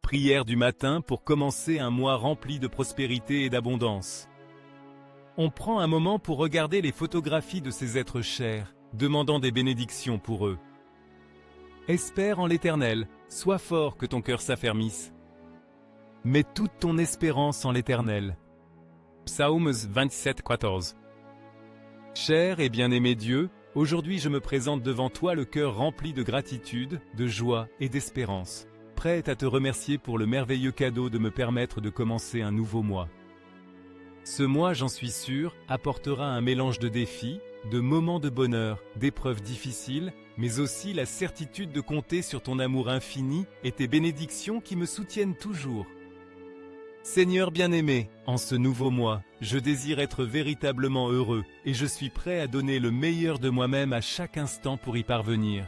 prière du matin pour commencer un mois rempli de prospérité et d'abondance. On prend un moment pour regarder les photographies de ces êtres chers, demandant des bénédictions pour eux. Espère en l'Éternel, sois fort que ton cœur s'affermisse. Mets toute ton espérance en l'Éternel. Psaumes 27, 14. Cher et bien-aimé Dieu, aujourd'hui je me présente devant toi le cœur rempli de gratitude, de joie et d'espérance, prêt à te remercier pour le merveilleux cadeau de me permettre de commencer un nouveau mois. Ce mois, j'en suis sûr, apportera un mélange de défis, de moments de bonheur, d'épreuves difficiles, mais aussi la certitude de compter sur ton amour infini et tes bénédictions qui me soutiennent toujours. Seigneur bien-aimé, en ce nouveau mois, je désire être véritablement heureux et je suis prêt à donner le meilleur de moi-même à chaque instant pour y parvenir.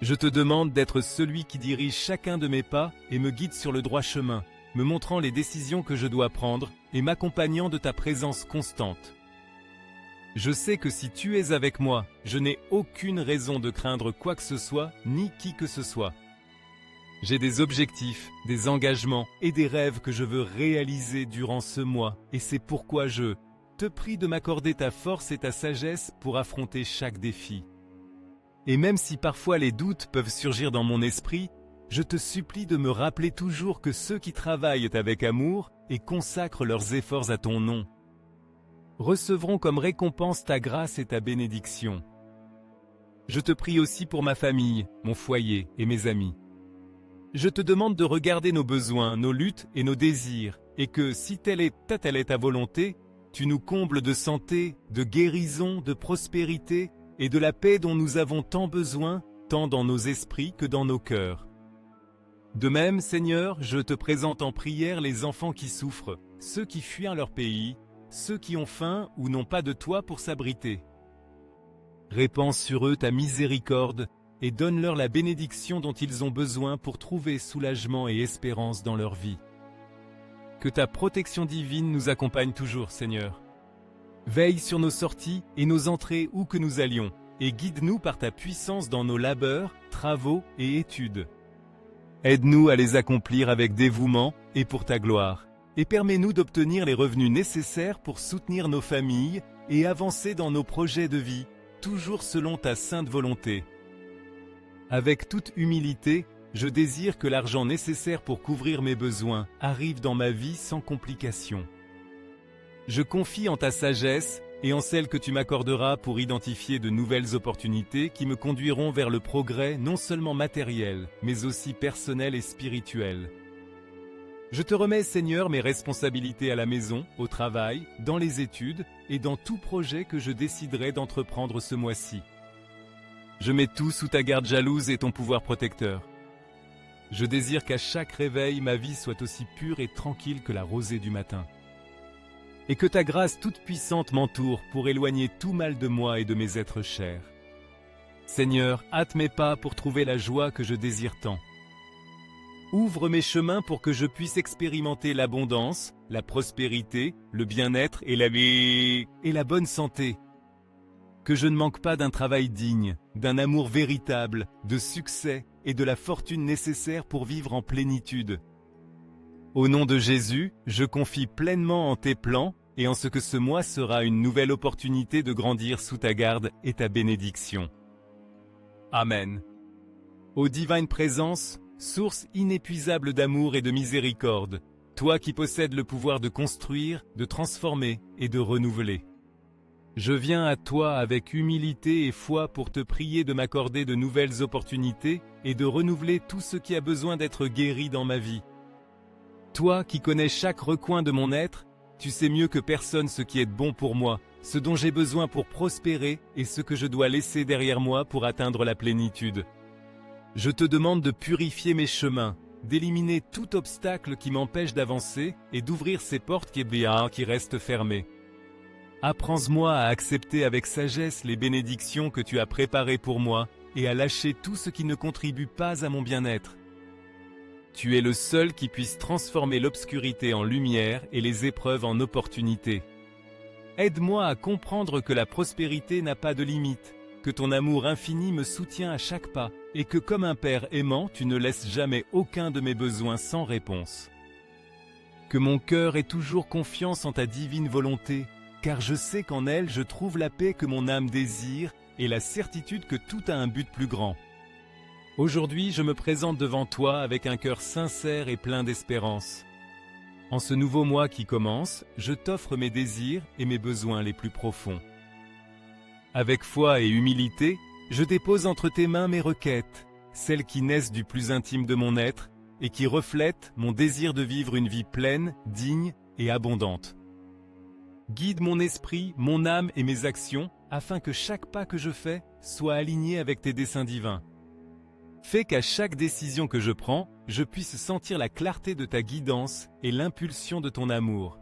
Je te demande d'être celui qui dirige chacun de mes pas et me guide sur le droit chemin, me montrant les décisions que je dois prendre et m'accompagnant de ta présence constante. Je sais que si tu es avec moi, je n'ai aucune raison de craindre quoi que ce soit, ni qui que ce soit. J'ai des objectifs, des engagements et des rêves que je veux réaliser durant ce mois, et c'est pourquoi je te prie de m'accorder ta force et ta sagesse pour affronter chaque défi. Et même si parfois les doutes peuvent surgir dans mon esprit, je te supplie de me rappeler toujours que ceux qui travaillent avec amour et consacrent leurs efforts à ton nom recevront comme récompense ta grâce et ta bénédiction. Je te prie aussi pour ma famille, mon foyer et mes amis. Je te demande de regarder nos besoins, nos luttes et nos désirs, et que, si telle est ta volonté, tu nous combles de santé, de guérison, de prospérité et de la paix dont nous avons tant besoin, tant dans nos esprits que dans nos cœurs. De même, Seigneur, je te présente en prière les enfants qui souffrent, ceux qui fuient leur pays, ceux qui ont faim ou n'ont pas de toit pour s'abriter. Répands sur eux ta miséricorde et donne-leur la bénédiction dont ils ont besoin pour trouver soulagement et espérance dans leur vie. Que ta protection divine nous accompagne toujours, Seigneur. Veille sur nos sorties et nos entrées où que nous allions, et guide-nous par ta puissance dans nos labeurs, travaux et études. Aide-nous à les accomplir avec dévouement et pour ta gloire, et permets-nous d'obtenir les revenus nécessaires pour soutenir nos familles et avancer dans nos projets de vie, toujours selon ta sainte volonté. Avec toute humilité, je désire que l'argent nécessaire pour couvrir mes besoins arrive dans ma vie sans complication. Je confie en ta sagesse et en celle que tu m'accorderas pour identifier de nouvelles opportunités qui me conduiront vers le progrès non seulement matériel, mais aussi personnel et spirituel. Je te remets, Seigneur, mes responsabilités à la maison, au travail, dans les études et dans tout projet que je déciderai d'entreprendre ce mois-ci. Je mets tout sous ta garde jalouse et ton pouvoir protecteur. Je désire qu'à chaque réveil, ma vie soit aussi pure et tranquille que la rosée du matin. Et que ta grâce toute puissante m'entoure pour éloigner tout mal de moi et de mes êtres chers. Seigneur, hâte mes pas pour trouver la joie que je désire tant. Ouvre mes chemins pour que je puisse expérimenter l'abondance, la prospérité, le bien-être et la bonne santé. Que je ne manque pas d'un travail digne, d'un amour véritable, de succès et de la fortune nécessaire pour vivre en plénitude. Au nom de Jésus, je confie pleinement en tes plans et en ce que ce mois sera une nouvelle opportunité de grandir sous ta garde et ta bénédiction. Amen. Ô divine présence, source inépuisable d'amour et de miséricorde, toi qui possèdes le pouvoir de construire, de transformer et de renouveler. Je viens à toi avec humilité et foi pour te prier de m'accorder de nouvelles opportunités et de renouveler tout ce qui a besoin d'être guéri dans ma vie. Toi qui connais chaque recoin de mon être, tu sais mieux que personne ce qui est bon pour moi, ce dont j'ai besoin pour prospérer et ce que je dois laisser derrière moi pour atteindre la plénitude. Je te demande de purifier mes chemins, d'éliminer tout obstacle qui m'empêche d'avancer et d'ouvrir ces portes qui restent fermées. Apprends-moi à accepter avec sagesse les bénédictions que tu as préparées pour moi et à lâcher tout ce qui ne contribue pas à mon bien-être. Tu es le seul qui puisse transformer l'obscurité en lumière et les épreuves en opportunités. Aide-moi à comprendre que la prospérité n'a pas de limite, que ton amour infini me soutient à chaque pas, et que comme un père aimant, tu ne laisses jamais aucun de mes besoins sans réponse. Que mon cœur ait toujours confiance en ta divine volonté, car je sais qu'en elle je trouve la paix que mon âme désire et la certitude que tout a un but plus grand. Aujourd'hui, je me présente devant toi avec un cœur sincère et plein d'espérance. En ce nouveau mois qui commence, je t'offre mes désirs et mes besoins les plus profonds. Avec foi et humilité, je dépose entre tes mains mes requêtes, celles qui naissent du plus intime de mon être et qui reflètent mon désir de vivre une vie pleine, digne et abondante. Guide mon esprit, mon âme et mes actions afin que chaque pas que je fais soit aligné avec tes desseins divins. Fais qu'à chaque décision que je prends, je puisse sentir la clarté de ta guidance et l'impulsion de ton amour.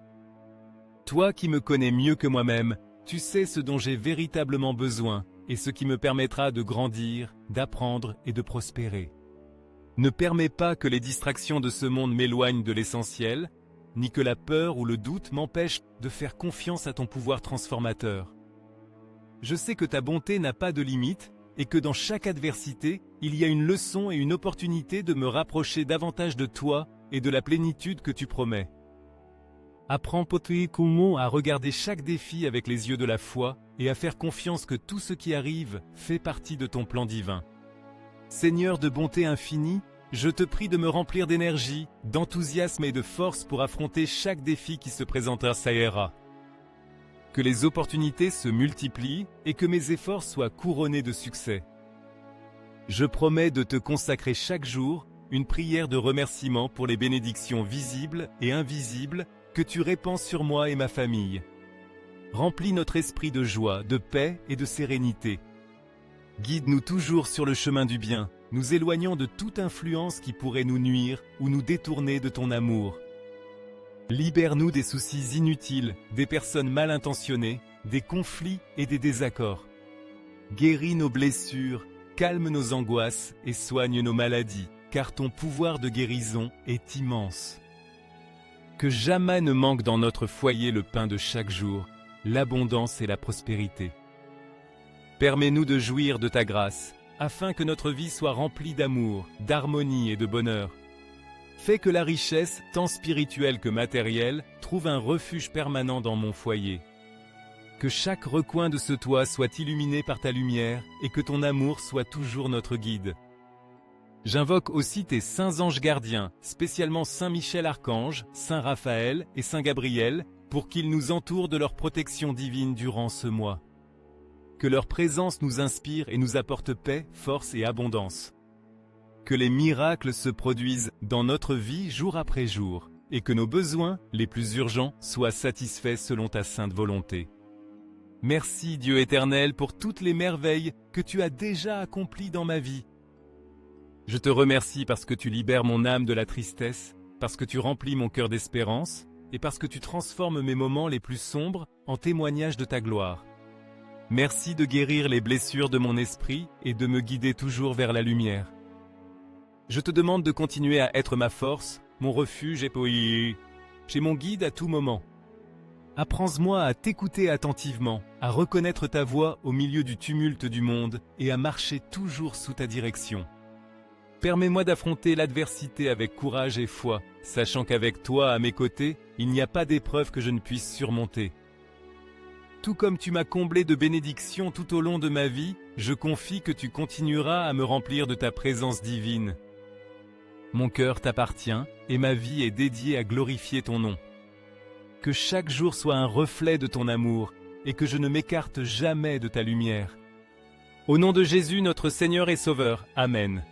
Toi qui me connais mieux que moi-même, tu sais ce dont j'ai véritablement besoin et ce qui me permettra de grandir, d'apprendre et de prospérer. Ne permets pas que les distractions de ce monde m'éloignent de l'essentiel, ni que la peur ou le doute m'empêchent de faire confiance à ton pouvoir transformateur. Je sais que ta bonté n'a pas de limite et que dans chaque adversité, il y a une leçon et une opportunité de me rapprocher davantage de toi et de la plénitude que tu promets. Apprends Potéikoumon à regarder chaque défi avec les yeux de la foi et à faire confiance que tout ce qui arrive fait partie de ton plan divin. Seigneur de bonté infinie, je te prie de me remplir d'énergie, d'enthousiasme et de force pour affronter chaque défi qui se présentera Saïra. Que les opportunités se multiplient et que mes efforts soient couronnés de succès. Je promets de te consacrer chaque jour une prière de remerciement pour les bénédictions visibles et invisibles que tu répands sur moi et ma famille. Remplis notre esprit de joie, de paix et de sérénité. Guide-nous toujours sur le chemin du bien, nous éloignant de toute influence qui pourrait nous nuire ou nous détourner de ton amour. Libère-nous des soucis inutiles, des personnes mal intentionnées, des conflits et des désaccords. Guéris nos blessures, calme nos angoisses et soigne nos maladies, car ton pouvoir de guérison est immense. Que jamais ne manque dans notre foyer le pain de chaque jour, l'abondance et la prospérité. Permets-nous de jouir de ta grâce, afin que notre vie soit remplie d'amour, d'harmonie et de bonheur. Fais que la richesse, tant spirituelle que matérielle, trouve un refuge permanent dans mon foyer. Que chaque recoin de ce toit soit illuminé par ta lumière et que ton amour soit toujours notre guide. J'invoque aussi tes saints anges gardiens, spécialement Saint Michel Archange, Saint Raphaël et Saint Gabriel, pour qu'ils nous entourent de leur protection divine durant ce mois. Que leur présence nous inspire et nous apporte paix, force et abondance. Que les miracles se produisent dans notre vie jour après jour, et que nos besoins, les plus urgents, soient satisfaits selon ta sainte volonté. Merci Dieu éternel pour toutes les merveilles que tu as déjà accomplies dans ma vie. Je te remercie parce que tu libères mon âme de la tristesse, parce que tu remplis mon cœur d'espérance, et parce que tu transformes mes moments les plus sombres en témoignages de ta gloire. Merci de guérir les blessures de mon esprit et de me guider toujours vers la lumière. Je te demande de continuer à être ma force, mon refuge et mon guide à tout moment. Apprends-moi à t'écouter attentivement, à reconnaître ta voix au milieu du tumulte du monde et à marcher toujours sous ta direction. Permets-moi d'affronter l'adversité avec courage et foi, sachant qu'avec toi à mes côtés, il n'y a pas d'épreuve que je ne puisse surmonter. Tout comme tu m'as comblé de bénédictions tout au long de ma vie, je confie que tu continueras à me remplir de ta présence divine. Mon cœur t'appartient et ma vie est dédiée à glorifier ton nom. Que chaque jour soit un reflet de ton amour et que je ne m'écarte jamais de ta lumière. Au nom de Jésus, notre Seigneur et Sauveur. Amen.